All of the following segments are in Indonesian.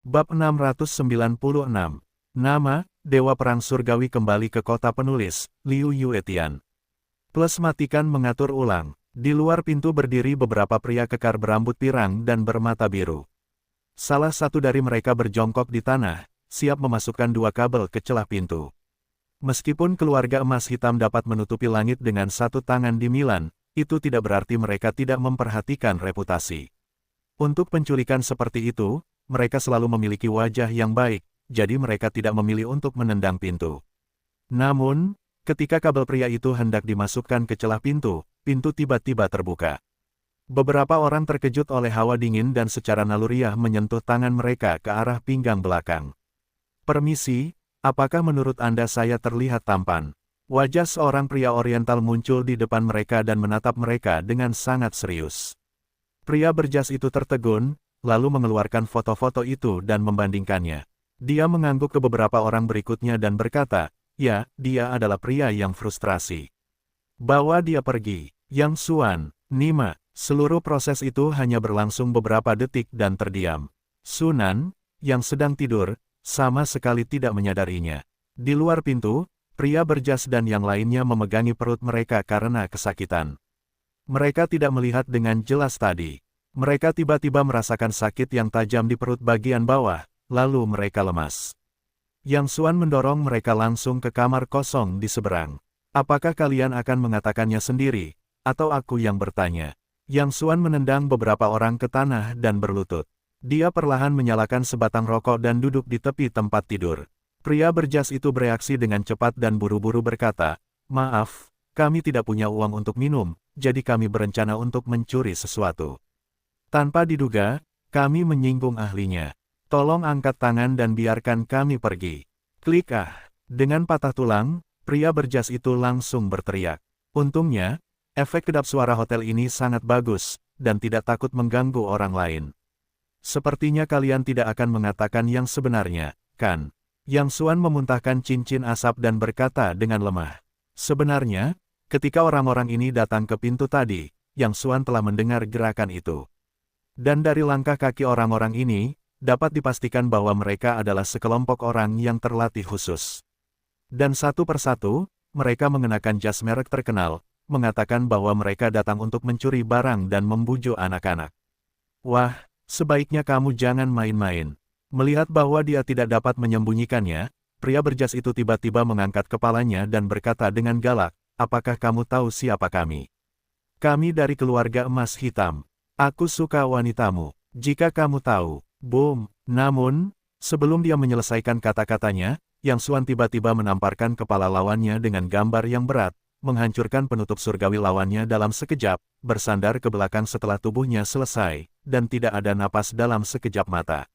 Bab 696. Nama, Dewa Perang Surgawi kembali ke kota penulis, Liu Yuetian. Plus matikan mengatur ulang. Di luar pintu berdiri beberapa pria kekar berambut pirang dan bermata biru. Salah satu dari mereka berjongkok di tanah, siap memasukkan dua kabel ke celah pintu. Meskipun keluarga emas hitam dapat menutupi langit dengan satu tangan di Milan, itu tidak berarti mereka tidak memperhatikan reputasi. Untuk penculikan seperti itu, mereka selalu memiliki wajah yang baik, jadi mereka tidak memilih untuk menendang pintu. Namun, ketika kabel pria itu hendak dimasukkan ke celah pintu, pintu tiba-tiba terbuka. Beberapa orang terkejut oleh hawa dingin dan secara naluriah menyentuh tangan mereka ke arah pinggang belakang. "Permisi, apakah menurut Anda saya terlihat tampan?" Wajah seorang pria oriental muncul di depan mereka dan menatap mereka dengan sangat serius. Pria berjas itu tertegun, lalu mengeluarkan foto-foto itu dan membandingkannya. Dia mengangguk ke beberapa orang berikutnya dan berkata, "Ya, dia adalah pria yang frustrasi. Bawa dia pergi." Yang Xuan, Nima, seluruh proses itu hanya berlangsung beberapa detik dan terdiam. Sunan, yang sedang tidur, sama sekali tidak menyadarinya. Di luar pintu, pria berjas dan yang lainnya memegangi perut mereka karena kesakitan. Mereka tidak melihat dengan jelas tadi. Mereka tiba-tiba merasakan sakit yang tajam di perut bagian bawah, lalu mereka lemas. Yang Xuan mendorong mereka langsung ke kamar kosong di seberang. "Apakah kalian akan mengatakannya sendiri, atau aku yang bertanya?" Yang Xuan menendang beberapa orang ke tanah dan berlutut. Dia perlahan menyalakan sebatang rokok dan duduk di tepi tempat tidur. Pria berjas itu bereaksi dengan cepat dan buru-buru berkata, "Maaf, kami tidak punya uang untuk minum, jadi kami berencana untuk mencuri sesuatu. Tanpa diduga, kami menyinggung ahlinya. Tolong angkat tangan dan biarkan kami pergi." Klik. Dengan patah tulang, pria berjas itu langsung berteriak. Untungnya, efek kedap suara hotel ini sangat bagus, dan tidak takut mengganggu orang lain. "Sepertinya kalian tidak akan mengatakan yang sebenarnya, kan?" Yang Xuan memuntahkan cincin asap dan berkata dengan lemah. Sebenarnya, ketika orang-orang ini datang ke pintu tadi, Yang Xuan telah mendengar gerakan itu. Dan dari langkah kaki orang-orang ini, dapat dipastikan bahwa mereka adalah sekelompok orang yang terlatih khusus. Dan satu persatu, mereka mengenakan jas merek terkenal, mengatakan bahwa mereka datang untuk mencuri barang dan membujuk anak-anak. "Wah, sebaiknya kamu jangan main-main." Melihat bahwa dia tidak dapat menyembunyikannya, pria berjas itu tiba-tiba mengangkat kepalanya dan berkata dengan galak, "Apakah kamu tahu siapa kami? Kami dari keluarga emas hitam. Aku suka wanitamu. Jika kamu tahu." Boom! Namun, sebelum dia menyelesaikan kata-katanya, Yang Xuan tiba-tiba menamparkan kepala lawannya dengan gambar yang berat, menghancurkan penutup surgawi lawannya dalam sekejap, bersandar ke belakang setelah tubuhnya selesai, dan tidak ada napas dalam sekejap mata.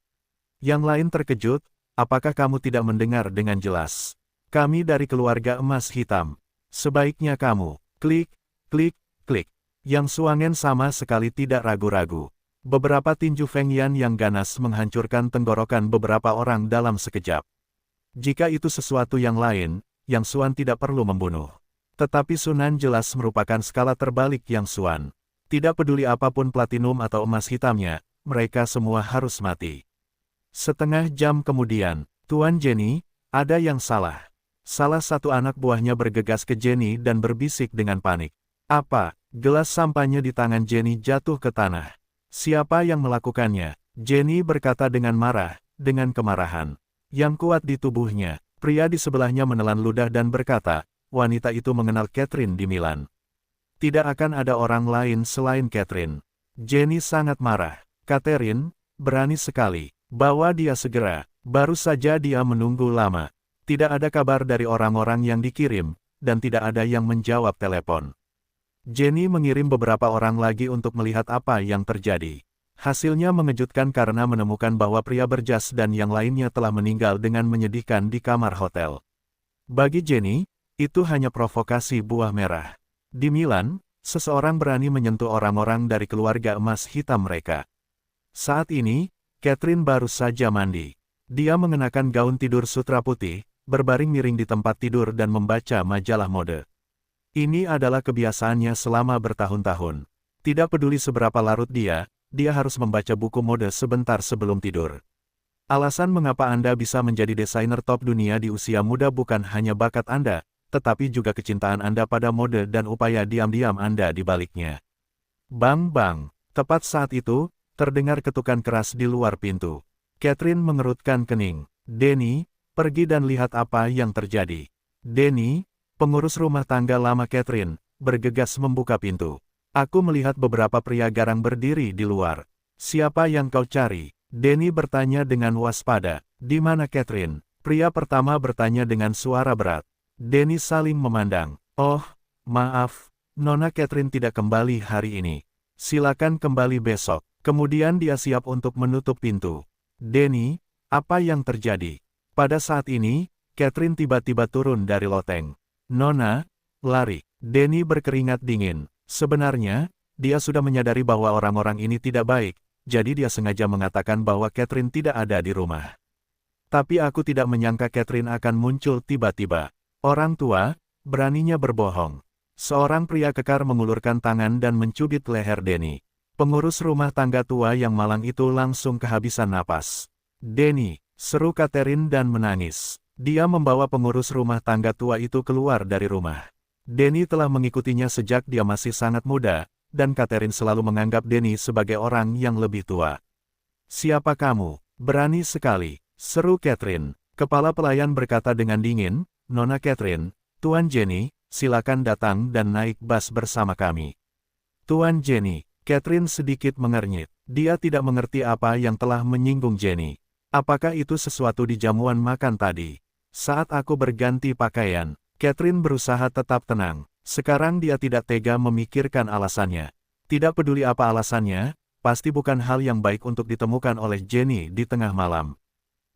Yang lain terkejut, "Apakah kamu tidak mendengar dengan jelas? Kami dari keluarga emas hitam. Sebaiknya kamu." Klik, klik, klik. Yang Xuangen sama sekali tidak ragu-ragu. Beberapa tinju Feng Yan yang ganas menghancurkan tenggorokan beberapa orang dalam sekejap. Jika itu sesuatu yang lain, Yang Xuan tidak perlu membunuh. Tetapi Sunan jelas merupakan skala terbalik Yang Xuan. Tidak peduli apapun platinum atau emas hitamnya, mereka semua harus mati. Setengah jam kemudian, Tuan Jenny, ada yang salah. Salah satu anak buahnya bergegas ke Jenny dan berbisik dengan panik. "Apa?" Gelas sampahnya di tangan Jenny jatuh ke tanah. "Siapa yang melakukannya?" Jenny berkata dengan marah, dengan kemarahan yang kuat di tubuhnya. Pria di sebelahnya menelan ludah dan berkata, "Wanita itu mengenal Catherine di Milan. Tidak akan ada orang lain selain Catherine." Jenny sangat marah. "Catherine, berani sekali. Bawa dia segera." Baru saja dia menunggu lama. Tidak ada kabar dari orang-orang yang dikirim, dan tidak ada yang menjawab telepon. Jenny mengirim beberapa orang lagi untuk melihat apa yang terjadi. Hasilnya mengejutkan karena menemukan bahwa pria berjas dan yang lainnya telah meninggal dengan menyedihkan di kamar hotel. Bagi Jenny, itu hanya provokasi buah merah. Di Milan, seseorang berani menyentuh orang-orang dari keluarga emas hitam mereka. Saat ini, Catherine baru saja mandi. Dia mengenakan gaun tidur sutra putih, berbaring miring di tempat tidur dan membaca majalah mode. Ini adalah kebiasaannya selama bertahun-tahun. Tidak peduli seberapa larut dia harus membaca buku mode sebentar sebelum tidur. Alasan mengapa Anda bisa menjadi desainer top dunia di usia muda bukan hanya bakat Anda, tetapi juga kecintaan Anda pada mode dan upaya diam-diam Anda di baliknya. Bang bang, tepat saat itu, terdengar ketukan keras di luar pintu. Catherine mengerutkan kening. Denny, pergi dan lihat apa yang terjadi. Denny, pengurus rumah tangga lama Catherine, bergegas membuka pintu. Aku melihat beberapa pria garang berdiri di luar. Siapa yang kau cari? Denny bertanya dengan waspada. Di mana Catherine? Pria pertama bertanya dengan suara berat. Denny saling memandang. Oh, maaf, Nona Catherine tidak kembali hari ini. Silakan kembali besok. Kemudian dia siap untuk menutup pintu. Denny, apa yang terjadi? Pada saat ini, Catherine tiba-tiba turun dari loteng. Nona, lari. Denny berkeringat dingin. Sebenarnya, dia sudah menyadari bahwa orang-orang ini tidak baik, jadi dia sengaja mengatakan bahwa Catherine tidak ada di rumah. Tapi aku tidak menyangka Catherine akan muncul tiba-tiba. Orang tua, beraninya berbohong. Seorang pria kekar mengulurkan tangan dan mencubit leher Denny. Pengurus rumah tangga tua yang malang itu langsung kehabisan napas. Denny, seru Catherine dan menangis. Dia membawa pengurus rumah tangga tua itu keluar dari rumah. Denny telah mengikutinya sejak dia masih sangat muda, dan Catherine selalu menganggap Denny sebagai orang yang lebih tua. Siapa kamu? Berani sekali, seru Catherine. Kepala pelayan berkata dengan dingin, Nona Catherine, Tuan Jenny, silakan datang dan naik bus bersama kami. Tuan Jenny, Catherine sedikit mengernyit. Dia tidak mengerti apa yang telah menyinggung Jenny. Apakah itu sesuatu di jamuan makan tadi? Saat aku berganti pakaian, Catherine berusaha tetap tenang. Sekarang dia tidak tega memikirkan alasannya. Tidak peduli apa alasannya, pasti bukan hal yang baik untuk ditemukan oleh Jenny di tengah malam.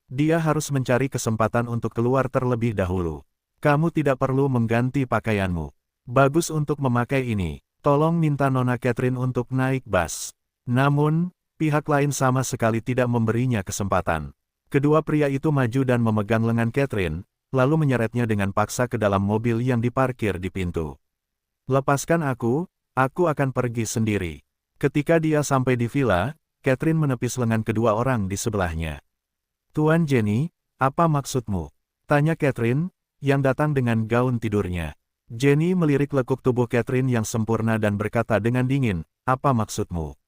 Dia harus mencari kesempatan untuk keluar terlebih dahulu. Kamu tidak perlu mengganti pakaianmu. Bagus untuk memakai ini. Tolong minta Nona Catherine untuk naik bus. Namun, pihak lain sama sekali tidak memberinya kesempatan. Kedua pria itu maju dan memegang lengan Catherine, lalu menyeretnya dengan paksa ke dalam mobil yang diparkir di pintu. Lepaskan aku akan pergi sendiri. Ketika dia sampai di villa, Catherine menepis lengan kedua orang di sebelahnya. Tuan Jenny, apa maksudmu? Tanya Catherine, yang datang dengan gaun tidurnya. Jenny melirik lekuk tubuh Catherine yang sempurna dan berkata dengan dingin, apa maksudmu?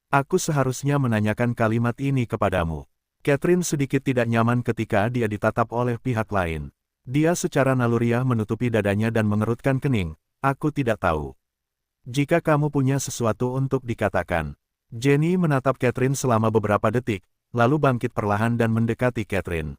Aku seharusnya menanyakan kalimat ini kepadamu. Catherine sedikit tidak nyaman ketika dia ditatap oleh pihak lain. Dia secara naluriah menutupi dadanya dan mengerutkan kening. Aku tidak tahu. Jika kamu punya sesuatu untuk dikatakan. Jenny menatap Catherine selama beberapa detik, lalu bangkit perlahan dan mendekati Catherine.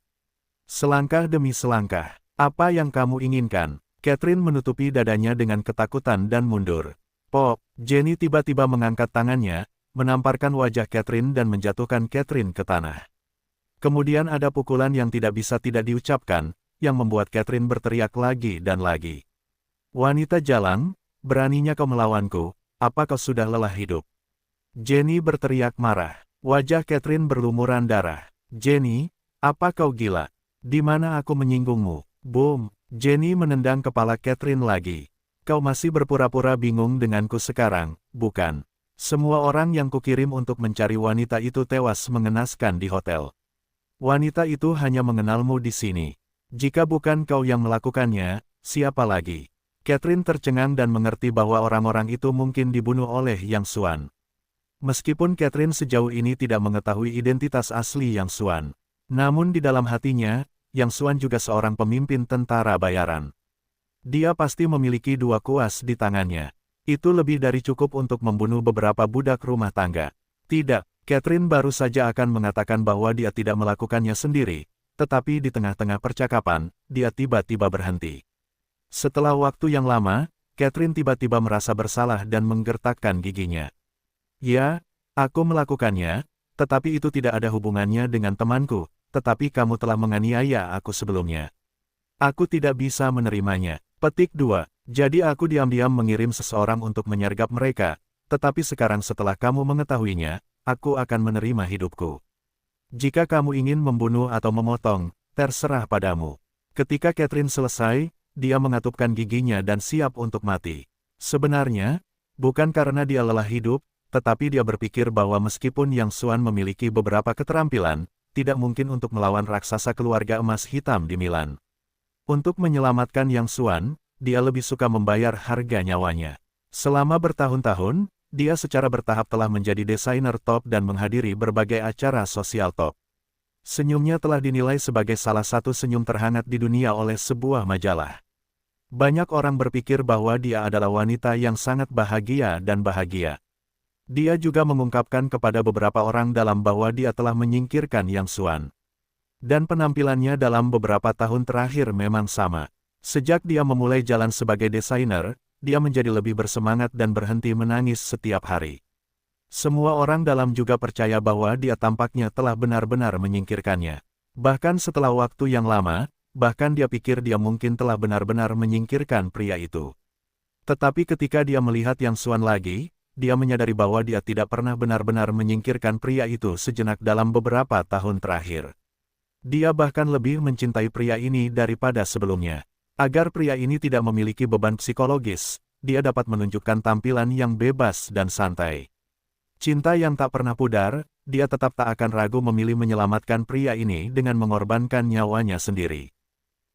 Selangkah demi selangkah, apa yang kamu inginkan? Catherine menutupi dadanya dengan ketakutan dan mundur. Pop, Jenny tiba-tiba mengangkat tangannya, menamparkan wajah Catherine dan menjatuhkan Catherine ke tanah. Kemudian ada pukulan yang tidak bisa tidak diucapkan, yang membuat Catherine berteriak lagi dan lagi. Wanita jalang, beraninya kau melawanku, apa kau sudah lelah hidup? Jenny berteriak marah. Wajah Catherine berlumuran darah. Jenny, apa kau gila? Di mana aku menyinggungmu? Boom! Jenny menendang kepala Catherine lagi. Kau masih berpura-pura bingung denganku sekarang, bukan? Semua orang yang kukirim untuk mencari wanita itu tewas mengenaskan di hotel. Wanita itu hanya mengenalmu di sini. Jika bukan kau yang melakukannya, siapa lagi? Catherine tercengang dan mengerti bahwa orang-orang itu mungkin dibunuh oleh Yang Xuan. Meskipun Catherine sejauh ini tidak mengetahui identitas asli Yang Xuan. Namun di dalam hatinya, Yang Xuan juga seorang pemimpin tentara bayaran. Dia pasti memiliki dua kuas di tangannya. Itu lebih dari cukup untuk membunuh beberapa budak rumah tangga. Tidak, Catherine baru saja akan mengatakan bahwa dia tidak melakukannya sendiri, tetapi di tengah-tengah percakapan, dia tiba-tiba berhenti. Setelah waktu yang lama, Catherine tiba-tiba merasa bersalah dan menggertakkan giginya. Ya, aku melakukannya, tetapi itu tidak ada hubungannya dengan temanku, tetapi kamu telah menganiaya aku sebelumnya. Aku tidak bisa menerimanya. Petik 2. Jadi aku diam-diam mengirim seseorang untuk menyergap mereka, tetapi sekarang setelah kamu mengetahuinya, aku akan menerima hidupku. Jika kamu ingin membunuh atau memotong, terserah padamu. Ketika Catherine selesai, dia mengatupkan giginya dan siap untuk mati. Sebenarnya, bukan karena dia lelah hidup, tetapi dia berpikir bahwa meskipun Yang Xuan memiliki beberapa keterampilan, tidak mungkin untuk melawan raksasa keluarga emas hitam di Milan. Untuk menyelamatkan Yang Xuan, dia lebih suka membayar harga nyawanya. Selama bertahun-tahun, dia secara bertahap telah menjadi desainer top dan menghadiri berbagai acara sosial top. Senyumnya telah dinilai sebagai salah satu senyum terhangat di dunia oleh sebuah majalah. Banyak orang berpikir bahwa dia adalah wanita yang sangat bahagia dan bahagia. Dia juga mengungkapkan kepada beberapa orang dalam bahwa dia telah menyingkirkan Yang Xuan. Dan penampilannya dalam beberapa tahun terakhir memang sama. Sejak dia memulai jalan sebagai desainer, dia menjadi lebih bersemangat dan berhenti menangis setiap hari. Semua orang dalam juga percaya bahwa dia tampaknya telah benar-benar menyingkirkannya. Bahkan setelah waktu yang lama, bahkan dia pikir dia mungkin telah benar-benar menyingkirkan pria itu. Tetapi ketika dia melihat Yang Xuan lagi, dia menyadari bahwa dia tidak pernah benar-benar menyingkirkan pria itu sejenak dalam beberapa tahun terakhir. Dia bahkan lebih mencintai pria ini daripada sebelumnya. Agar pria ini tidak memiliki beban psikologis, dia dapat menunjukkan tampilan yang bebas dan santai. Cinta yang tak pernah pudar, dia tetap tak akan ragu memilih menyelamatkan pria ini dengan mengorbankan nyawanya sendiri.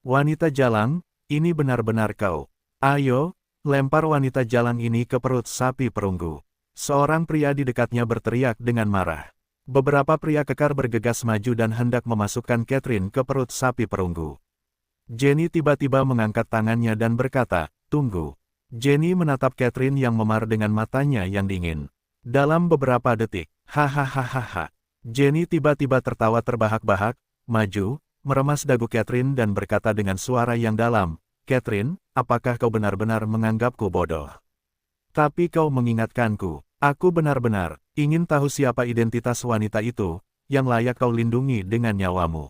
Wanita jalang, ini benar-benar kau. Ayo, lempar wanita jalang ini ke perut sapi perunggu. Seorang pria di dekatnya berteriak dengan marah. Beberapa pria kekar bergegas maju dan hendak memasukkan Catherine ke perut sapi perunggu. Jenny tiba-tiba mengangkat tangannya dan berkata, "Tunggu." Jenny menatap Catherine yang memar dengan matanya yang dingin. Dalam beberapa detik, hahaha. Jenny tiba-tiba tertawa terbahak-bahak, maju, meremas dagu Catherine dan berkata dengan suara yang dalam, "Catherine, apakah kau benar-benar menganggapku bodoh? Tapi kau mengingatkanku, aku benar-benar ingin tahu siapa identitas wanita itu, yang layak kau lindungi dengan nyawamu."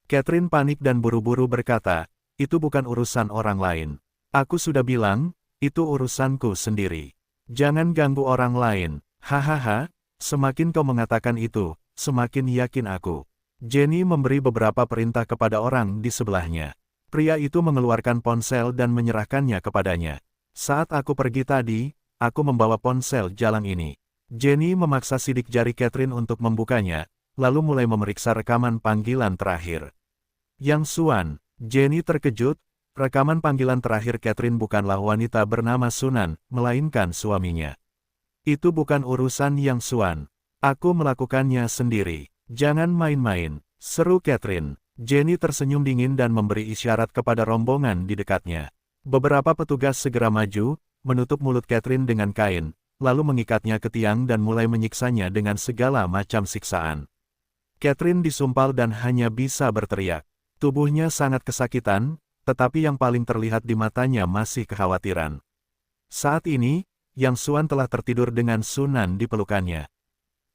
Catherine panik dan buru-buru berkata, "Itu bukan urusan orang lain. Aku sudah bilang, itu urusanku sendiri. Jangan ganggu orang lain." Hahaha, semakin kau mengatakan itu, semakin yakin aku. Jenny memberi beberapa perintah kepada orang di sebelahnya. Pria itu mengeluarkan ponsel dan menyerahkannya kepadanya. "Saat aku pergi tadi, aku membawa ponsel jalang ini." Jenny memaksa sidik jari Catherine untuk membukanya, lalu mulai memeriksa rekaman panggilan terakhir. Yang Xuan, Jenny terkejut, rekaman panggilan terakhir Catherine bukanlah wanita bernama Sunan, melainkan suaminya. "Itu bukan urusan Yang Xuan. Aku melakukannya sendiri. Jangan main-main," seru Catherine. Jenny tersenyum dingin dan memberi isyarat kepada rombongan di dekatnya. Beberapa petugas segera maju, menutup mulut Catherine dengan kain, lalu mengikatnya ke tiang dan mulai menyiksanya dengan segala macam siksaan. Catherine disumpal dan hanya bisa berteriak. Tubuhnya sangat kesakitan, tetapi yang paling terlihat di matanya masih kekhawatiran. Saat ini, Yang Xuan telah tertidur dengan Sunan di pelukannya.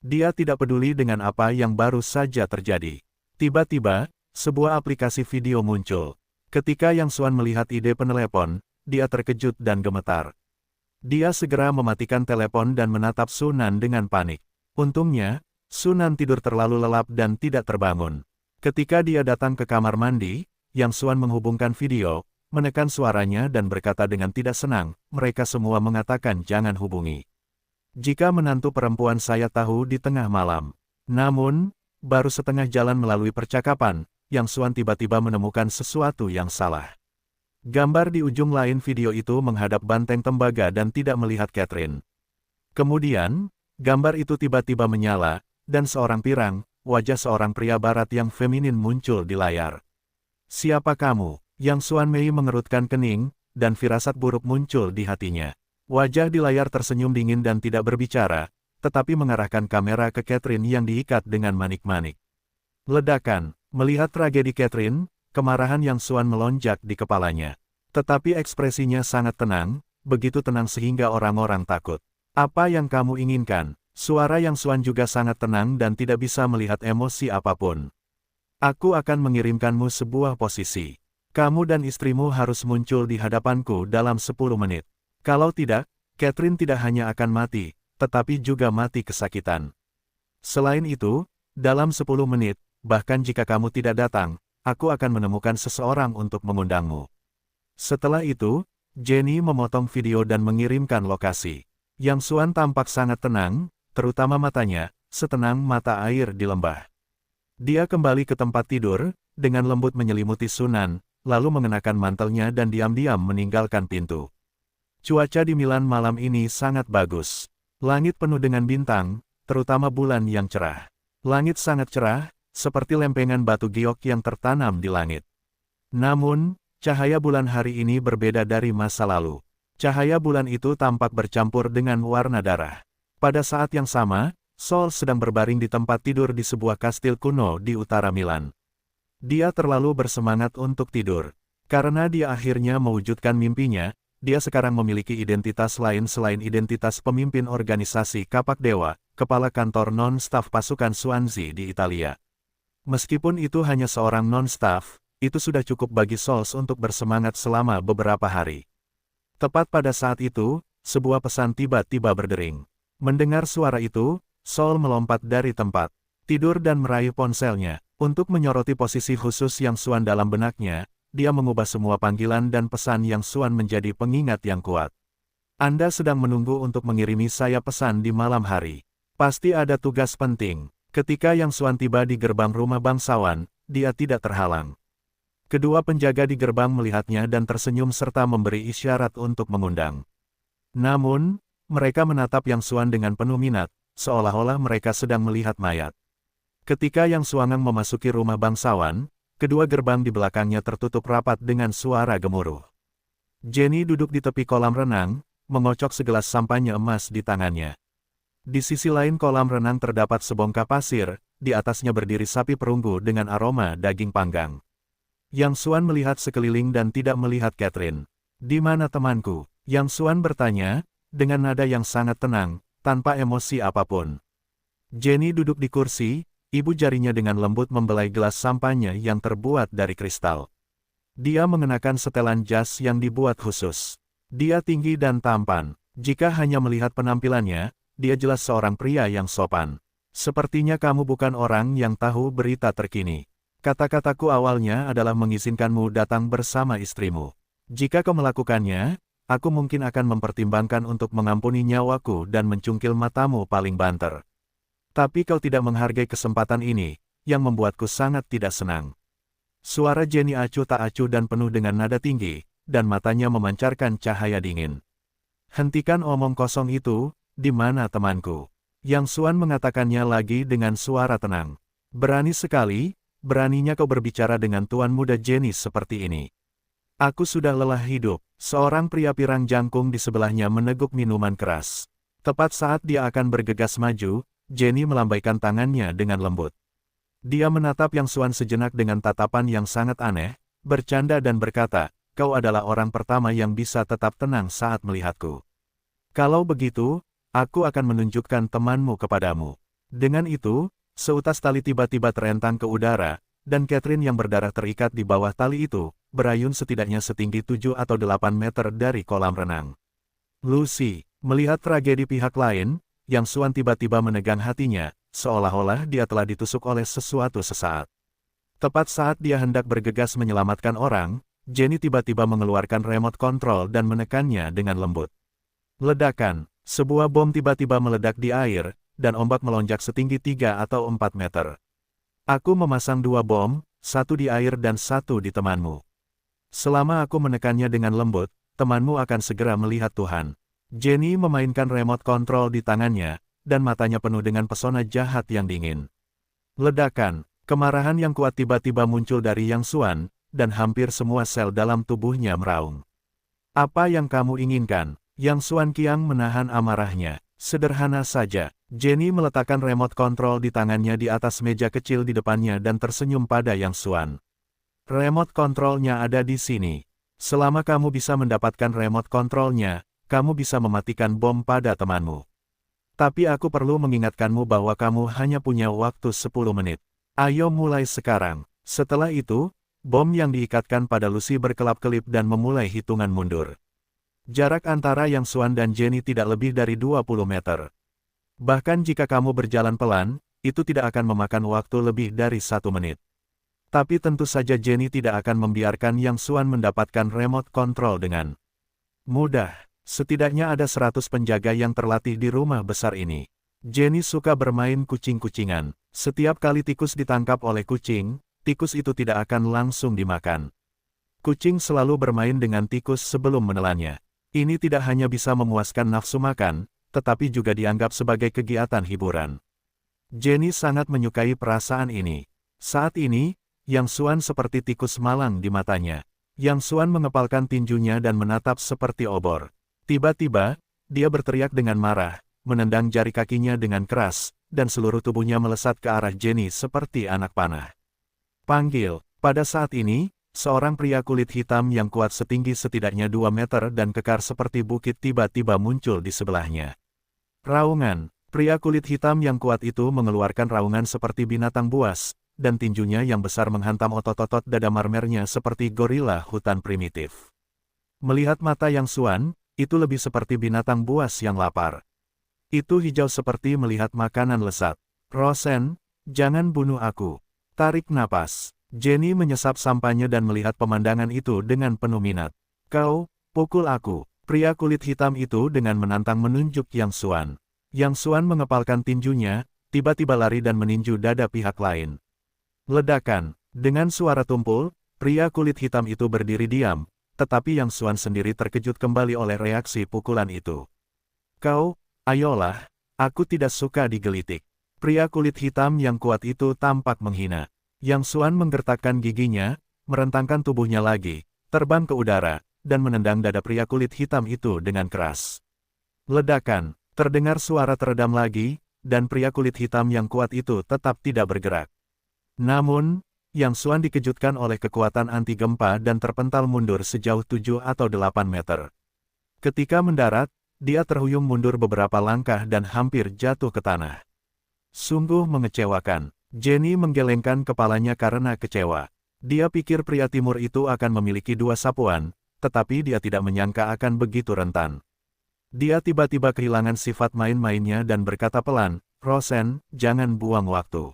Dia tidak peduli dengan apa yang baru saja terjadi. Tiba-tiba, sebuah aplikasi video muncul. Ketika Yang Xuan melihat ide penelepon, dia terkejut dan gemetar. Dia segera mematikan telepon dan menatap Sunan dengan panik. Untungnya, Sunan tidur terlalu lelap dan tidak terbangun. Ketika dia datang ke kamar mandi, Yang Xuan menghubungkan video, menekan suaranya dan berkata dengan tidak senang, "Mereka semua mengatakan jangan hubungi. Jika menantu perempuan saya tahu di tengah malam." Namun, baru setengah jalan melalui percakapan, Yang Xuan tiba-tiba menemukan sesuatu yang salah. Gambar di ujung lain video itu menghadap banteng tembaga dan tidak melihat Catherine. Kemudian, gambar itu tiba-tiba menyala, dan seorang pirang, wajah seorang pria barat yang feminin muncul di layar. "Siapa kamu?" Yang Xuan Mei mengerutkan kening, dan firasat buruk muncul di hatinya. Wajah di layar tersenyum dingin dan tidak berbicara, tetapi mengarahkan kamera ke Catherine yang diikat dengan manik-manik. Ledakan. Melihat tragedi Catherine, kemarahan Yang Xuan melonjak di kepalanya. Tetapi ekspresinya sangat tenang, begitu tenang sehingga orang-orang takut. "Apa yang kamu inginkan?" Suara Yang Xuan juga sangat tenang dan tidak bisa melihat emosi apapun. "Aku akan mengirimkanmu sebuah posisi. Kamu dan istrimu harus muncul di hadapanku dalam 10 menit. Kalau tidak, Catherine tidak hanya akan mati, tetapi juga mati kesakitan. Selain itu, dalam 10 menit, bahkan jika kamu tidak datang, aku akan menemukan seseorang untuk mengundangmu." Setelah itu, Jenny memotong video dan mengirimkan lokasi. Yang Xuan tampak sangat tenang, terutama matanya, setenang mata air di lembah. Dia kembali ke tempat tidur, dengan lembut menyelimuti Sunan, lalu mengenakan mantelnya dan diam-diam meninggalkan pintu. Cuaca di Milan malam ini sangat bagus. Langit penuh dengan bintang, terutama bulan yang cerah. Langit sangat cerah, seperti lempengan batu giok yang tertanam di langit. Namun, cahaya bulan hari ini berbeda dari masa lalu. Cahaya bulan itu tampak bercampur dengan warna darah. Pada saat yang sama, Sol sedang berbaring di tempat tidur di sebuah kastil kuno di utara Milan. Dia terlalu bersemangat untuk tidur. Karena dia akhirnya mewujudkan mimpinya, dia sekarang memiliki identitas lain selain identitas pemimpin organisasi Kapak Dewa, kepala kantor non-staf pasukan Swansea di Italia. Meskipun itu hanya seorang non-staf, itu sudah cukup bagi Sols untuk bersemangat selama beberapa hari. Tepat pada saat itu, sebuah pesan tiba-tiba berdering. Mendengar suara itu, Sol melompat dari tempat tidur dan meraih ponselnya. Untuk menyoroti posisi khusus yang Swan dalam benaknya, dia mengubah semua panggilan dan pesan yang Swan menjadi pengingat yang kuat. Anda sedang menunggu untuk mengirimi saya pesan di malam hari. Pasti ada tugas penting. Ketika Yang Swan tiba di gerbang rumah bangsawan, dia tidak terhalang. Kedua penjaga di gerbang melihatnya dan tersenyum serta memberi isyarat untuk mengundang. Namun, mereka menatap Yang Swan dengan penuh minat, seolah-olah mereka sedang melihat mayat. Ketika Yang Suangang memasuki rumah bangsawan, kedua gerbang di belakangnya tertutup rapat dengan suara gemuruh. Jenny duduk di tepi kolam renang, mengocok segelas sampahnya emas di tangannya. Di sisi lain kolam renang terdapat sebongkah pasir, di atasnya berdiri sapi perunggu dengan aroma daging panggang. Yang Swan melihat sekeliling dan tidak melihat Catherine. "Di mana temanku?" Yang Swan bertanya, dengan nada yang sangat tenang, tanpa emosi apapun. Jenny duduk di kursi, ibu jarinya dengan lembut membelai gelas sampahnya yang terbuat dari kristal. Dia mengenakan setelan jas yang dibuat khusus. Dia tinggi dan tampan. Jika hanya melihat penampilannya, dia jelas seorang pria yang sopan. "Sepertinya kamu bukan orang yang tahu berita terkini. Kata-kataku awalnya adalah mengizinkanmu datang bersama istrimu. Jika kau melakukannya, aku mungkin akan mempertimbangkan untuk mengampuni nyawaku dan mencungkil matamu paling banter. Tapi kau tidak menghargai kesempatan ini, yang membuatku sangat tidak senang." Suara Jenny acuh tak acuh dan penuh dengan nada tinggi, dan matanya memancarkan cahaya dingin. "Hentikan omong kosong itu, di mana temanku?" Yang Swan mengatakannya lagi dengan suara tenang. "Berani sekali, beraninya kau berbicara dengan tuan muda Jenny seperti ini. Aku sudah lelah hidup." Seorang pria pirang jangkung di sebelahnya meneguk minuman keras. Tepat saat dia akan bergegas maju, Jenny melambaikan tangannya dengan lembut. Dia menatap Yang Swan sejenak dengan tatapan yang sangat aneh, bercanda dan berkata, "Kau adalah orang pertama yang bisa tetap tenang saat melihatku. Kalau begitu, aku akan menunjukkan temanmu kepadamu." Dengan itu, seutas tali tiba-tiba terentang ke udara, dan Catherine yang berdarah terikat di bawah tali itu, berayun setidaknya setinggi 7 atau 8 meter dari kolam renang. Lucy, melihat tragedi pihak lain, Yang Swan tiba-tiba menegang hatinya, seolah-olah dia telah ditusuk oleh sesuatu sesaat. Tepat saat dia hendak bergegas menyelamatkan orang, Jenny tiba-tiba mengeluarkan remote control dan menekannya dengan lembut. Ledakan, sebuah bom tiba-tiba meledak di air, dan ombak melonjak setinggi 3 atau 4 meter. "Aku memasang 2 bom, 1 di air dan 1 di temanmu. Selama aku menekannya dengan lembut, temanmu akan segera melihat Tuhan." Jenny memainkan remote control di tangannya, dan matanya penuh dengan pesona jahat yang dingin. Ledakan, kemarahan yang kuat tiba-tiba muncul dari Yang Swan, dan hampir semua sel dalam tubuhnya meraung. "Apa yang kamu inginkan?" Yang Swan Kiang menahan amarahnya. "Sederhana saja." Jenny meletakkan remote control di tangannya di atas meja kecil di depannya dan tersenyum pada Yang Swan. "Remote controlnya ada di sini. Selama kamu bisa mendapatkan remote controlnya, kamu bisa mematikan bom pada temanmu. Tapi aku perlu mengingatkanmu bahwa kamu hanya punya waktu 10 menit. Ayo mulai sekarang." Setelah itu, bom yang diikatkan pada Lucy berkelap-kelip dan memulai hitungan mundur. Jarak antara Yang Swan dan Jenny tidak lebih dari 20 meter. Bahkan jika kamu berjalan pelan, itu tidak akan memakan waktu lebih dari 1 menit. Tapi tentu saja Jenny tidak akan membiarkan Yang Swan mendapatkan remote control dengan mudah. Setidaknya ada 100 penjaga yang terlatih di rumah besar ini. Jenny suka bermain kucing-kucingan. Setiap kali tikus ditangkap oleh kucing, tikus itu tidak akan langsung dimakan. Kucing selalu bermain dengan tikus sebelum menelannya. Ini tidak hanya bisa memuaskan nafsu makan, tetapi juga dianggap sebagai kegiatan hiburan. Jenny sangat menyukai perasaan ini. Saat ini, Yang Xuan seperti tikus malang di matanya. Yang Xuan mengepalkan tinjunya dan menatap seperti obor. Tiba-tiba, dia berteriak dengan marah, menendang jari kakinya dengan keras, dan seluruh tubuhnya melesat ke arah Jenny seperti anak panah. Panggil. Pada saat ini, seorang pria kulit hitam yang kuat setinggi setidaknya 2 meter dan kekar seperti bukit tiba-tiba muncul di sebelahnya. Raungan. Pria kulit hitam yang kuat itu mengeluarkan raungan seperti binatang buas, dan tinjunya yang besar menghantam otot-otot dada marmernya seperti gorila hutan primitif. Melihat mata Yang Xuan, itu lebih seperti binatang buas yang lapar. Itu hijau seperti melihat makanan lezat. Rosen, jangan bunuh aku. Tarik napas. Jenny menyesap sampahnya dan melihat pemandangan itu dengan penuh minat. Kau, pukul aku. Pria kulit hitam itu dengan menantang menunjuk Yang Xuan. Yang Xuan mengepalkan tinjunya, tiba-tiba lari dan meninju dada pihak lain. Ledakan. Dengan suara tumpul, pria kulit hitam itu berdiri diam, tetapi Yang Xuan sendiri terkejut kembali oleh reaksi pukulan itu. Kau, ayolah, aku tidak suka digelitik. Pria kulit hitam yang kuat itu tampak menghina. Yang Xuan menggertakkan giginya, merentangkan tubuhnya lagi, terbang ke udara, dan menendang dada pria kulit hitam itu dengan keras. Ledakan. Terdengar suara teredam lagi, dan pria kulit hitam yang kuat itu tetap tidak bergerak. Namun, Yang Xuan dikejutkan oleh kekuatan anti gempa dan terpental mundur sejauh 7 atau 8 meter. Ketika mendarat, dia terhuyung mundur beberapa langkah dan hampir jatuh ke tanah. Sungguh mengecewakan. Jenny menggelengkan kepalanya karena kecewa. Dia pikir pria timur itu akan memiliki 2 sapuan, tetapi dia tidak menyangka akan begitu rentan. Dia tiba-tiba kehilangan sifat main-mainnya dan berkata pelan, Rosen, jangan buang waktu.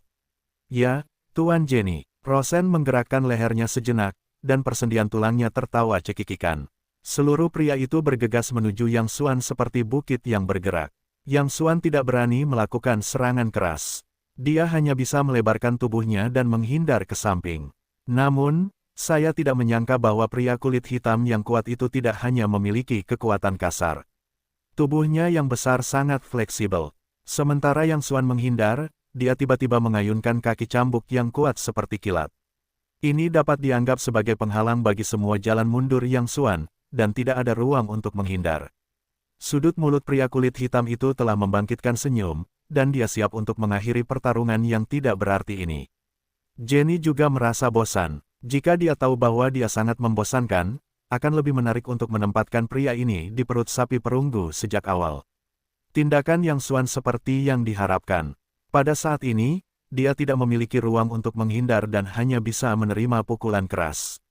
Ya, Tuan Jenny. Rosen menggerakkan lehernya sejenak, dan persendian tulangnya tertawa cekikikan. Seluruh pria itu bergegas menuju Yang Xuan seperti bukit yang bergerak. Yang Xuan tidak berani melakukan serangan keras. Dia hanya bisa melebarkan tubuhnya dan menghindar ke samping. Namun, saya tidak menyangka bahwa pria kulit hitam yang kuat itu tidak hanya memiliki kekuatan kasar. Tubuhnya yang besar sangat fleksibel. Sementara Yang Xuan menghindar, dia tiba-tiba mengayunkan kaki cambuk yang kuat seperti kilat. Ini dapat dianggap sebagai penghalang bagi semua jalan mundur Yang Xuan, dan tidak ada ruang untuk menghindar. Sudut mulut pria kulit hitam itu telah membangkitkan senyum, dan dia siap untuk mengakhiri pertarungan yang tidak berarti ini. Jenny juga merasa bosan. Jika dia tahu bahwa dia sangat membosankan, akan lebih menarik untuk menempatkan pria ini di perut sapi perunggu sejak awal. Tindakan Yang Xuan seperti yang diharapkan. Pada saat ini, dia tidak memiliki ruang untuk menghindar dan hanya bisa menerima pukulan keras.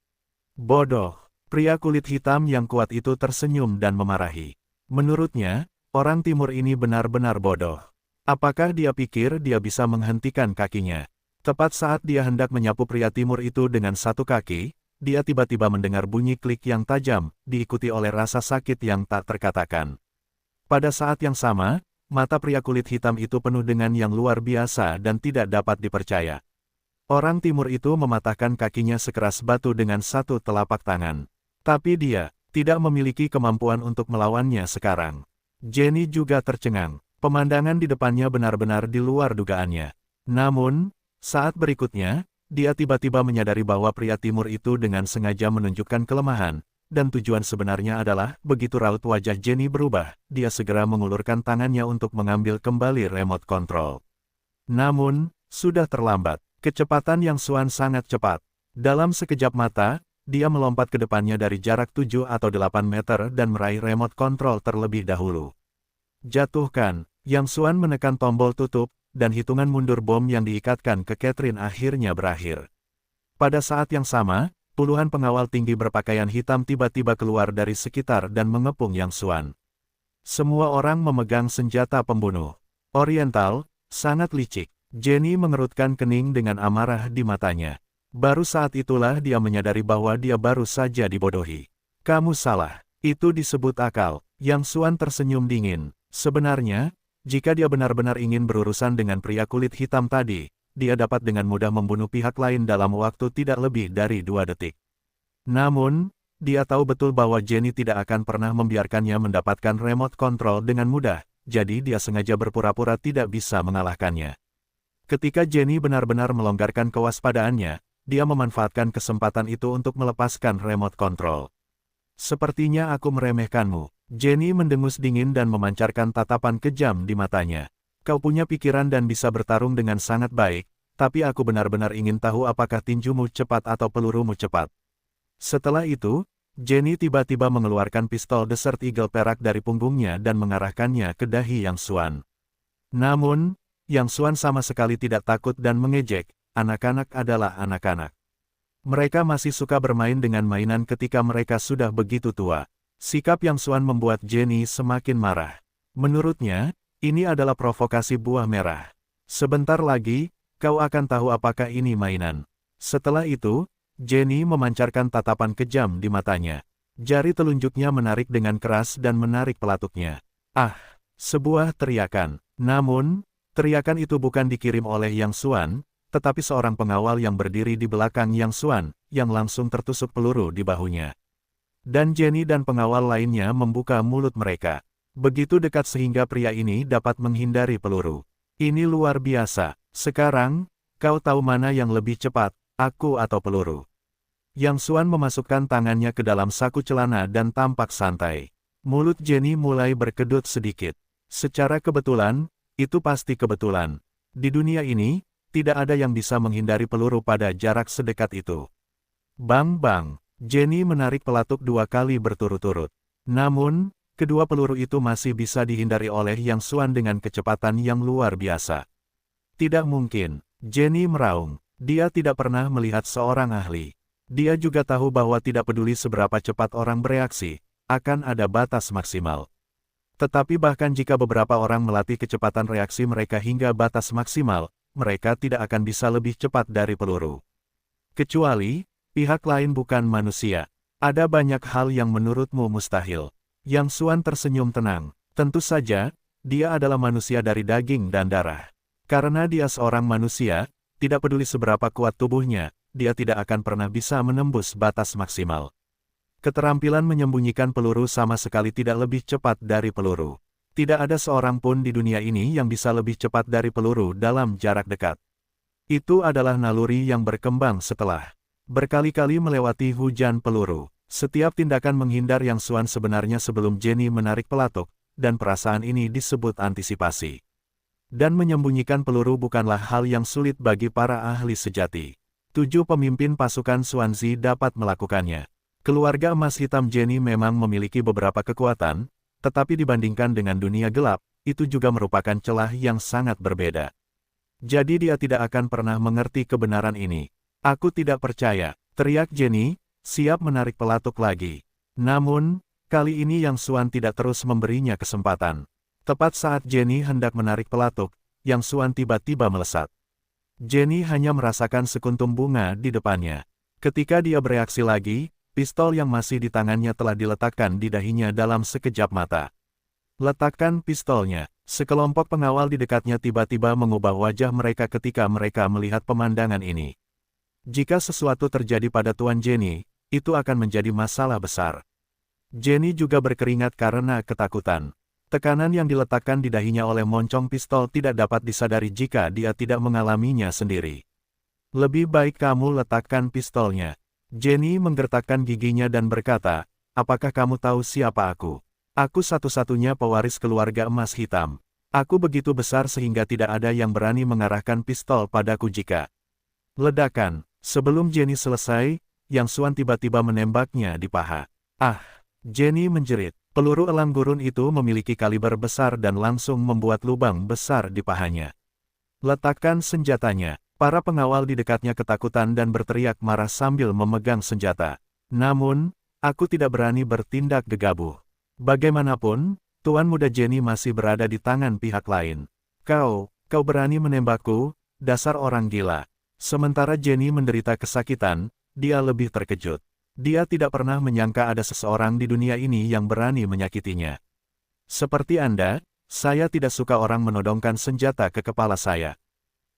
Bodoh. Pria kulit hitam yang kuat itu tersenyum dan memarahi. Menurutnya, orang timur ini benar-benar bodoh. Apakah dia pikir dia bisa menghentikan kakinya? Tepat saat dia hendak menyapu pria timur itu dengan satu kaki, dia tiba-tiba mendengar bunyi klik yang tajam, diikuti oleh rasa sakit yang tak terkatakan. Pada saat yang sama, mata pria kulit hitam itu penuh dengan yang luar biasa dan tidak dapat dipercaya. Orang timur itu mematahkan kakinya sekeras batu dengan satu telapak tangan. Tapi dia tidak memiliki kemampuan untuk melawannya sekarang. Jenny juga tercengang. Pemandangan di depannya benar-benar di luar dugaannya. Namun, saat berikutnya, dia tiba-tiba menyadari bahwa pria timur itu dengan sengaja menunjukkan kelemahan, dan tujuan sebenarnya adalah, begitu raut wajah Jenny berubah, dia segera mengulurkan tangannya untuk mengambil kembali remote control. Namun, sudah terlambat. Kecepatan Yang Xuan sangat cepat. Dalam sekejap mata, dia melompat ke depannya dari jarak 7 atau 8 meter dan meraih remote control terlebih dahulu. Jatuhkan. Yang Xuan menekan tombol tutup, dan hitungan mundur bom yang diikatkan ke Catherine akhirnya berakhir. Pada saat yang sama, puluhan pengawal tinggi berpakaian hitam tiba-tiba keluar dari sekitar dan mengepung Yang Xuan. Semua orang memegang senjata pembunuh. Oriental, sangat licik. Jenny mengerutkan kening dengan amarah di matanya. Baru saat itulah dia menyadari bahwa dia baru saja dibodohi. Kamu salah. Itu disebut akal. Yang Xuan tersenyum dingin. Sebenarnya, jika dia benar-benar ingin berurusan dengan pria kulit hitam tadi, dia dapat dengan mudah membunuh pihak lain dalam waktu tidak lebih dari 2 detik. Namun, dia tahu betul bahwa Jenny tidak akan pernah membiarkannya mendapatkan remote control dengan mudah, jadi dia sengaja berpura-pura tidak bisa mengalahkannya. Ketika Jenny benar-benar melonggarkan kewaspadaannya, dia memanfaatkan kesempatan itu untuk melepaskan remote control. Sepertinya aku meremehkanmu. Jenny mendengus dingin dan memancarkan tatapan kejam di matanya. Kau punya pikiran dan bisa bertarung dengan sangat baik, tapi aku benar-benar ingin tahu apakah tinjumu cepat atau pelurumu cepat. Setelah itu, Jenny tiba-tiba mengeluarkan pistol Desert Eagle perak dari punggungnya dan mengarahkannya ke dahi Yang Xuan. Namun, Yang Xuan sama sekali tidak takut dan mengejek, anak-anak adalah anak-anak. Mereka masih suka bermain dengan mainan ketika mereka sudah begitu tua. Sikap Yang Xuan membuat Jenny semakin marah. Menurutnya, ini adalah provokasi buah merah. Sebentar lagi, kau akan tahu apakah ini mainan. Setelah itu, Jenny memancarkan tatapan kejam di matanya. Jari telunjuknya menarik dengan keras dan menarik pelatuknya. Ah! Sebuah teriakan. Namun, teriakan itu bukan dikirim oleh Yang Xuan, tetapi seorang pengawal yang berdiri di belakang Yang Xuan, yang langsung tertusuk peluru di bahunya. Dan Jenny dan pengawal lainnya membuka mulut mereka. Begitu dekat sehingga pria ini dapat menghindari peluru. Ini luar biasa. Sekarang, kau tahu mana yang lebih cepat, aku atau peluru. Yang Xuan memasukkan tangannya ke dalam saku celana dan tampak santai. Mulut Jenny mulai berkedut sedikit. Secara kebetulan, itu pasti kebetulan. Di dunia ini, tidak ada yang bisa menghindari peluru pada jarak sedekat itu. Bang-bang, Jenny menarik pelatuk 2 kali berturut-turut. Namun, kedua peluru itu masih bisa dihindari oleh Yang Xuan dengan kecepatan yang luar biasa. Tidak mungkin, Jenny meraung. Dia tidak pernah melihat seorang ahli. Dia juga tahu bahwa tidak peduli seberapa cepat orang bereaksi, akan ada batas maksimal. Tetapi bahkan jika beberapa orang melatih kecepatan reaksi mereka hingga batas maksimal, mereka tidak akan bisa lebih cepat dari peluru. Kecuali, pihak lain bukan manusia. Ada banyak hal yang menurutmu mustahil. Yang Xuan tersenyum tenang. Tentu saja, dia adalah manusia dari daging dan darah. Karena dia seorang manusia, tidak peduli seberapa kuat tubuhnya, dia tidak akan pernah bisa menembus batas maksimal. Keterampilan menyembunyikan peluru sama sekali tidak lebih cepat dari peluru. Tidak ada seorang pun di dunia ini yang bisa lebih cepat dari peluru dalam jarak dekat. Itu adalah naluri yang berkembang setelah berkali-kali melewati hujan peluru. Setiap tindakan menghindar Yang Xuan sebenarnya sebelum Jenny menarik pelatuk, dan perasaan ini disebut antisipasi. Dan menyembunyikan peluru bukanlah hal yang sulit bagi para ahli sejati. 7 pemimpin pasukan Xuanzi dapat melakukannya. Keluarga emas hitam Jenny memang memiliki beberapa kekuatan, tetapi dibandingkan dengan dunia gelap, itu juga merupakan celah yang sangat berbeda. Jadi dia tidak akan pernah mengerti kebenaran ini. Aku tidak percaya, teriak Jenny, siap menarik pelatuk lagi. Namun, kali ini Yang Xuan tidak terus memberinya kesempatan. Tepat saat Jenny hendak menarik pelatuk, Yang Xuan tiba-tiba melesat. Jenny hanya merasakan sekuntum bunga di depannya. Ketika dia bereaksi lagi, pistol yang masih di tangannya telah diletakkan di dahinya dalam sekejap mata. Letakkan pistolnya. Sekelompok pengawal di dekatnya tiba-tiba mengubah wajah mereka ketika mereka melihat pemandangan ini. Jika sesuatu terjadi pada Tuan Jenny, itu akan menjadi masalah besar. Jenny juga berkeringat karena ketakutan. Tekanan yang diletakkan di dahinya oleh moncong pistol tidak dapat disadari jika dia tidak mengalaminya sendiri. Lebih baik kamu letakkan pistolnya. Jenny menggertakkan giginya dan berkata, apakah kamu tahu siapa aku? Aku satu-satunya pewaris keluarga emas hitam. Aku begitu besar sehingga tidak ada yang berani mengarahkan pistol padaku jika. Ledakan. Sebelum Jenny selesai, Yang Xuan tiba-tiba menembaknya di paha. Ah! Jenny menjerit. Peluru elang gurun itu memiliki kaliber besar dan langsung membuat lubang besar di pahanya. Letakkan senjatanya. Para pengawal di dekatnya ketakutan dan berteriak marah sambil memegang senjata. Namun, aku tidak berani bertindak gegabah. Bagaimanapun, Tuan Muda Jenny masih berada di tangan pihak lain. Kau berani menembakku, dasar orang gila. Sementara Jenny menderita kesakitan, dia lebih terkejut. Dia tidak pernah menyangka ada seseorang di dunia ini yang berani menyakitinya. Seperti Anda, saya tidak suka orang menodongkan senjata ke kepala saya.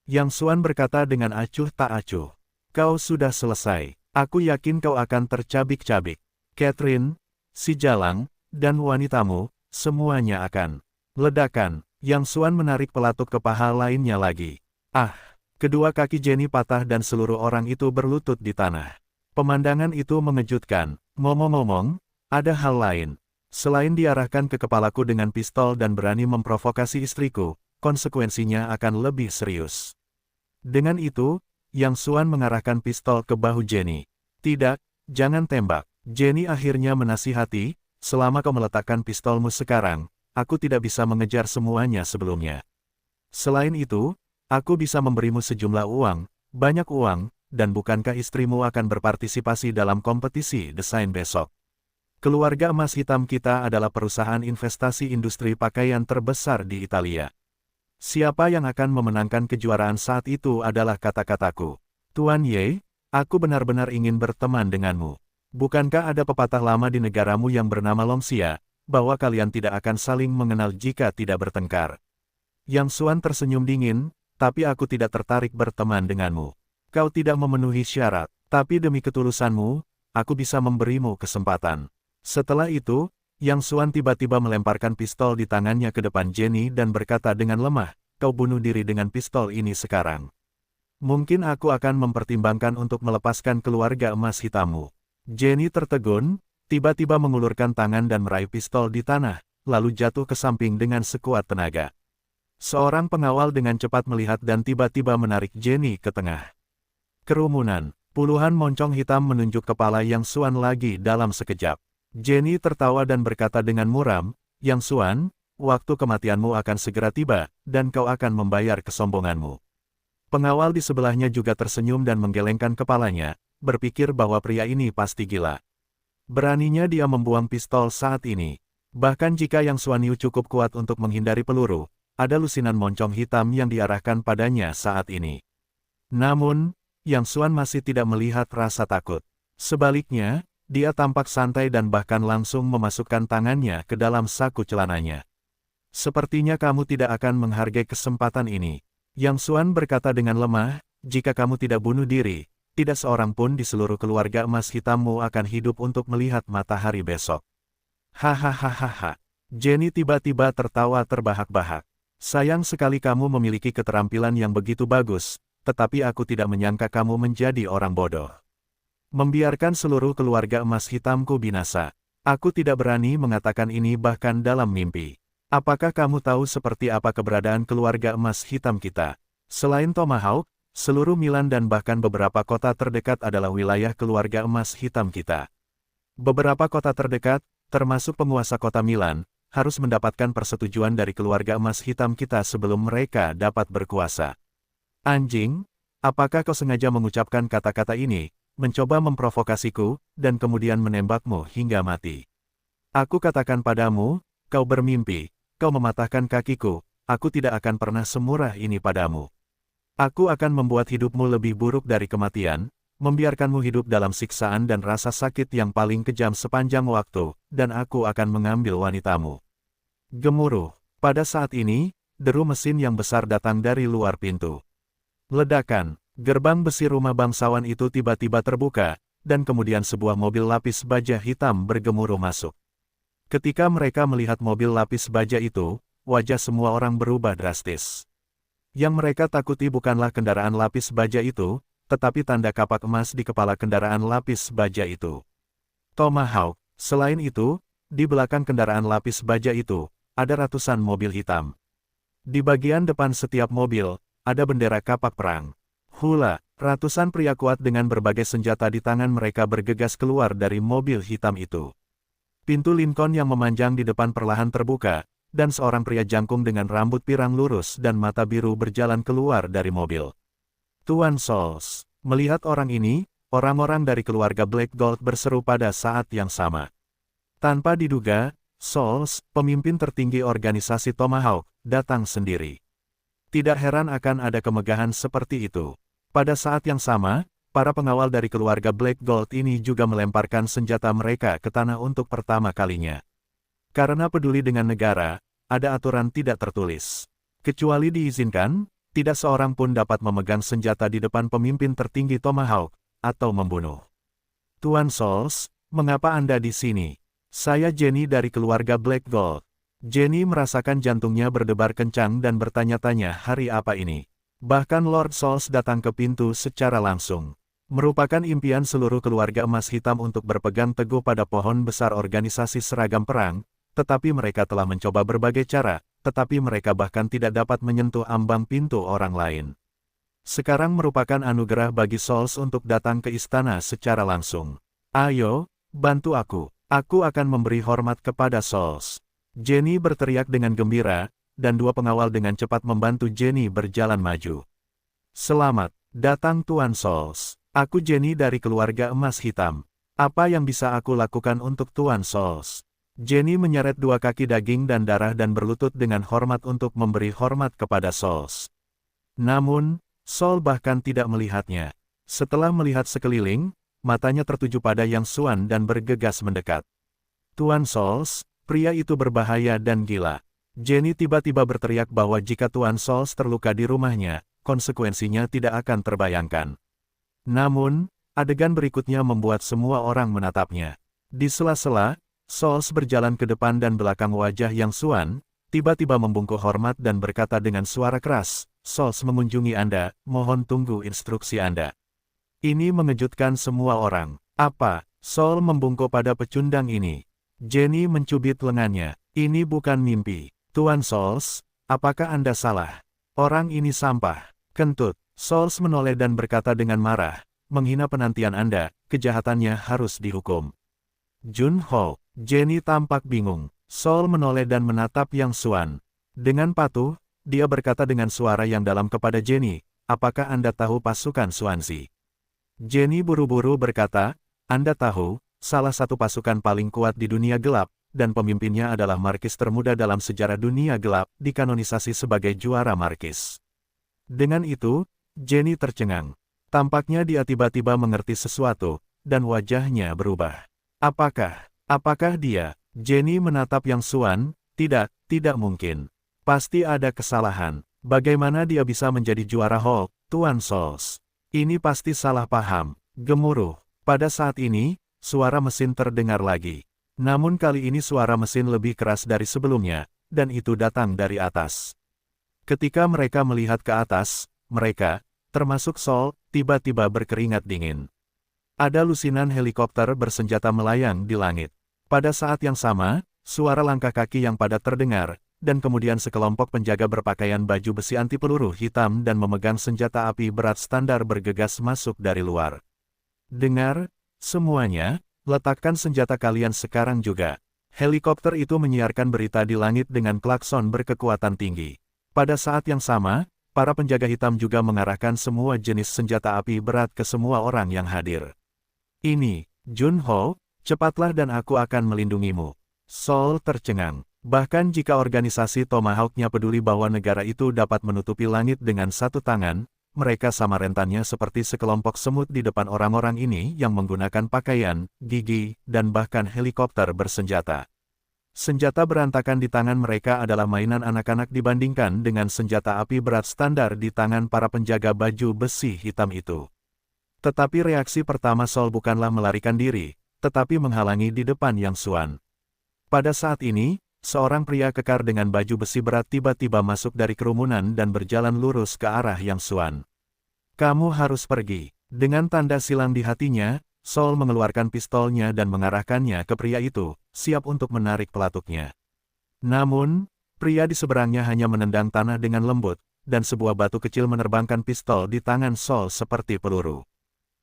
Yang Xuan berkata dengan acuh tak acuh. Kau sudah selesai. Aku yakin kau akan tercabik-cabik. Catherine, si Jalang, dan wanitamu, semuanya akan. Ledakan. Yang Xuan menarik pelatuk ke paha lainnya lagi. Ah! Kedua kaki Jenny patah dan seluruh orang itu berlutut di tanah. Pemandangan itu mengejutkan. Ngomong-ngomong, ada hal lain. Selain diarahkan ke kepalaku dengan pistol dan berani memprovokasi istriku, konsekuensinya akan lebih serius. Dengan itu, Yang Xuan mengarahkan pistol ke bahu Jenny. Tidak, jangan tembak. Jenny akhirnya menasihati, selama kau meletakkan pistolmu sekarang, aku tidak bisa mengejar semuanya sebelumnya. Selain itu, aku bisa memberimu sejumlah uang, banyak uang, dan bukankah istrimu akan berpartisipasi dalam kompetisi desain besok? Keluarga Emas Hitam kita adalah perusahaan investasi industri pakaian terbesar di Italia. Siapa yang akan memenangkan kejuaraan saat itu adalah kata-kataku. Tuan Ye, aku benar-benar ingin berteman denganmu. Bukankah ada pepatah lama di negaramu yang bernama Longxia, bahwa kalian tidak akan saling mengenal jika tidak bertengkar? Yang Xuan tersenyum dingin, tapi aku tidak tertarik berteman denganmu. Kau tidak memenuhi syarat, tapi demi ketulusanmu, aku bisa memberimu kesempatan. Setelah itu, Yang Xuan tiba-tiba melemparkan pistol di tangannya ke depan Jenny dan berkata dengan lemah, kau bunuh diri dengan pistol ini sekarang. Mungkin aku akan mempertimbangkan untuk melepaskan keluarga emas hitammu. Jenny tertegun, tiba-tiba mengulurkan tangan dan meraih pistol di tanah, lalu jatuh ke samping dengan sekuat tenaga. Seorang pengawal dengan cepat melihat dan tiba-tiba menarik Jenny ke tengah. Kerumunan, puluhan moncong hitam menunjuk kepala Yang Xuan lagi dalam sekejap. Jenny tertawa dan berkata dengan muram, Yang Xuan, waktu kematianmu akan segera tiba, dan kau akan membayar kesombonganmu. Pengawal di sebelahnya juga tersenyum dan menggelengkan kepalanya, berpikir bahwa pria ini pasti gila. Beraninya dia membuang pistol saat ini. Bahkan jika Yang Xuan Yu cukup kuat untuk menghindari peluru, ada lusinan moncong hitam yang diarahkan padanya saat ini. Namun, Yang Xuan masih tidak melihat rasa takut. Sebaliknya, dia tampak santai dan bahkan langsung memasukkan tangannya ke dalam saku celananya. Sepertinya kamu tidak akan menghargai kesempatan ini. Yang Xuan berkata dengan lemah, jika kamu tidak bunuh diri, tidak seorang pun di seluruh keluarga emas hitammu akan hidup untuk melihat matahari besok. Hahaha. Jenny tiba-tiba tertawa terbahak-bahak. Sayang sekali kamu memiliki keterampilan yang begitu bagus, tetapi aku tidak menyangka kamu menjadi orang bodoh. Membiarkan seluruh keluarga emas hitamku binasa. Aku tidak berani mengatakan ini bahkan dalam mimpi. Apakah kamu tahu seperti apa keberadaan keluarga emas hitam kita? Selain Tomahawk, seluruh Milan dan bahkan beberapa kota terdekat adalah wilayah keluarga emas hitam kita. Beberapa kota terdekat, termasuk penguasa kota Milan, harus mendapatkan persetujuan dari keluarga emas hitam kita sebelum mereka dapat berkuasa. Anjing, apakah kau sengaja mengucapkan kata-kata ini, mencoba memprovokasiku, dan kemudian menembakmu hingga mati? Aku katakan padamu, kau bermimpi, kau mematahkan kakiku, aku tidak akan pernah semurah ini padamu. Aku akan membuat hidupmu lebih buruk dari kematian, membiarkanmu hidup dalam siksaan dan rasa sakit yang paling kejam sepanjang waktu, dan aku akan mengambil wanitamu. Gemuruh. Pada saat ini, deru mesin yang besar datang dari luar pintu. Ledakan. Gerbang besi rumah bangsawan itu tiba-tiba terbuka, dan kemudian sebuah mobil lapis baja hitam bergemuruh masuk. Ketika mereka melihat mobil lapis baja itu, wajah semua orang berubah drastis. Yang mereka takuti bukanlah kendaraan lapis baja itu, tetapi tanda kapak emas di kepala kendaraan lapis baja itu. Tomahawk. Selain itu, di belakang kendaraan lapis baja itu, ada ratusan mobil hitam. Di bagian depan setiap mobil, ada bendera kapak perang. Hula, ratusan pria kuat dengan berbagai senjata di tangan mereka bergegas keluar dari mobil hitam itu. Pintu Lincoln yang memanjang di depan perlahan terbuka, dan seorang pria jangkung dengan rambut pirang lurus dan mata biru berjalan keluar dari mobil. Tuan Souls. Melihat orang ini, orang-orang dari keluarga Black Gold berseru pada saat yang sama. Tanpa diduga, Souls, pemimpin tertinggi organisasi Tomahawk, datang sendiri. Tidak heran akan ada kemegahan seperti itu. Pada saat yang sama, para pengawal dari keluarga Black Gold ini juga melemparkan senjata mereka ke tanah untuk pertama kalinya. Karena peduli dengan negara, ada aturan tidak tertulis. Kecuali diizinkan, tidak seorang pun dapat memegang senjata di depan pemimpin tertinggi Tomahawk, atau membunuh. Tuan Souls, mengapa Anda di sini? Saya Jenny dari keluarga Black Gold. Jenny merasakan jantungnya berdebar kencang dan bertanya-tanya hari apa ini. Bahkan Lord Souls datang ke pintu secara langsung. Merupakan impian seluruh keluarga emas hitam untuk berpegang teguh pada pohon besar organisasi seragam perang, tetapi mereka telah mencoba berbagai cara, tetapi mereka bahkan tidak dapat menyentuh ambang pintu orang lain. Sekarang merupakan anugerah bagi Souls untuk datang ke istana secara langsung. Ayo, bantu aku. Aku akan memberi hormat kepada Souls. Jenny berteriak dengan gembira, dan dua pengawal dengan cepat membantu Jenny berjalan maju. Selamat datang Tuan Souls. Aku Jenny dari keluarga emas hitam. Apa yang bisa aku lakukan untuk Tuan Souls? Jenny menyeret dua kaki daging dan darah dan berlutut dengan hormat untuk memberi hormat kepada Souls. Namun, Soul bahkan tidak melihatnya. Setelah melihat sekeliling, matanya tertuju pada Yang Xuan dan bergegas mendekat. Tuan Souls, pria itu berbahaya dan gila. Jenny tiba-tiba berteriak bahwa jika Tuan Souls terluka di rumahnya, konsekuensinya tidak akan terbayangkan. Namun, adegan berikutnya membuat semua orang menatapnya. Di sela-sela, Souls berjalan ke depan dan belakang wajah Yang Xuan, tiba-tiba membungkuk hormat dan berkata dengan suara keras, Souls mengunjungi Anda, mohon tunggu instruksi Anda. Ini mengejutkan semua orang. Apa? Soul membungkuk pada pecundang ini. Jenny mencubit lengannya. Ini bukan mimpi. Tuan Souls, apakah Anda salah? Orang ini sampah. Kentut. Souls menoleh dan berkata dengan marah, menghina penantian Anda, kejahatannya harus dihukum. Jun Ho. Jenny tampak bingung. Soul menoleh dan menatap Yang Xuan. Dengan patuh, dia berkata dengan suara yang dalam kepada Jenny, apakah Anda tahu pasukan Xuanzi? Jenny buru-buru berkata, Anda tahu, salah satu pasukan paling kuat di dunia gelap, dan pemimpinnya adalah markis termuda dalam sejarah dunia gelap, dikanonisasi sebagai juara markis. Dengan itu, Jenny tercengang. Tampaknya dia tiba-tiba mengerti sesuatu, dan wajahnya berubah. Apakah dia? Jenny menatap Yang Xuan, tidak mungkin. Pasti ada kesalahan. Bagaimana dia bisa menjadi juara Hulk, Tuan Souls? Ini pasti salah paham. Gemuruh. Pada saat ini, suara mesin terdengar lagi. Namun kali ini suara mesin lebih keras dari sebelumnya, dan itu datang dari atas. Ketika mereka melihat ke atas, mereka, termasuk Soul, tiba-tiba berkeringat dingin. Ada lusinan helikopter bersenjata melayang di langit. Pada saat yang sama, suara langkah kaki yang padat terdengar, dan kemudian sekelompok penjaga berpakaian baju besi anti peluru hitam dan memegang senjata api berat standar bergegas masuk dari luar. Dengar, semuanya, letakkan senjata kalian sekarang juga. Helikopter itu menyiarkan berita di langit dengan klakson berkekuatan tinggi. Pada saat yang sama, para penjaga hitam juga mengarahkan semua jenis senjata api berat ke semua orang yang hadir. Ini, Jun Ho, cepatlah dan aku akan melindungimu. Soul tercengang. Bahkan jika organisasi Tomahawk-nya peduli bahwa negara itu dapat menutupi langit dengan satu tangan, mereka sama rentannya seperti sekelompok semut di depan orang-orang ini yang menggunakan pakaian, gigi, dan bahkan helikopter bersenjata. Senjata berantakan di tangan mereka adalah mainan anak-anak dibandingkan dengan senjata api berat standar di tangan para penjaga baju besi hitam itu. Tetapi reaksi pertama Soul bukanlah melarikan diri, tetapi menghalangi di depan Yang Xuan. Pada saat ini, seorang pria kekar dengan baju besi berat tiba-tiba masuk dari kerumunan dan berjalan lurus ke arah Yang Xuan. Kamu harus pergi. Dengan tanda silang di hatinya, Soul mengeluarkan pistolnya dan mengarahkannya ke pria itu, siap untuk menarik pelatuknya. Namun, pria di seberangnya hanya menendang tanah dengan lembut, dan sebuah batu kecil menerbangkan pistol di tangan Soul seperti peluru.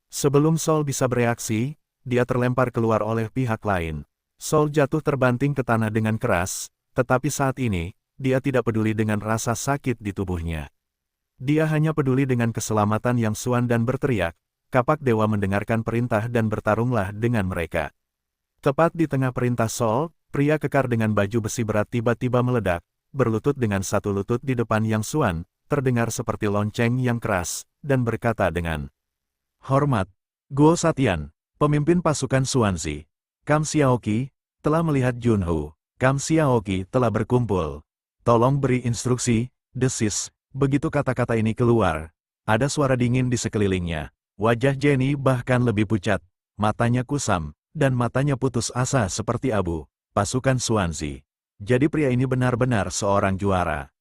Sebelum Soul bisa bereaksi, dia terlempar keluar oleh pihak lain. Soul jatuh terbanting ke tanah dengan keras, tetapi saat ini, dia tidak peduli dengan rasa sakit di tubuhnya. Dia hanya peduli dengan keselamatan Yang Xuan dan berteriak, kapak dewa mendengarkan perintah dan bertarunglah dengan mereka. Tepat di tengah perintah Soul, pria kekar dengan baju besi berat tiba-tiba meledak, berlutut dengan satu lutut di depan Yang Xuan, terdengar seperti lonceng yang keras, dan berkata dengan hormat, Guo Satian, pemimpin pasukan Xuanzi. Kam Xiaoqi, telah melihat Jun Ho. Kam Xiaoqi telah berkumpul. Tolong beri instruksi, desis, Begitu kata-kata ini keluar, ada suara dingin di sekelilingnya. Wajah Jenny bahkan lebih pucat, matanya kusam, dan matanya putus asa seperti abu. Pasukan Swansea. Jadi pria ini benar-benar seorang juara.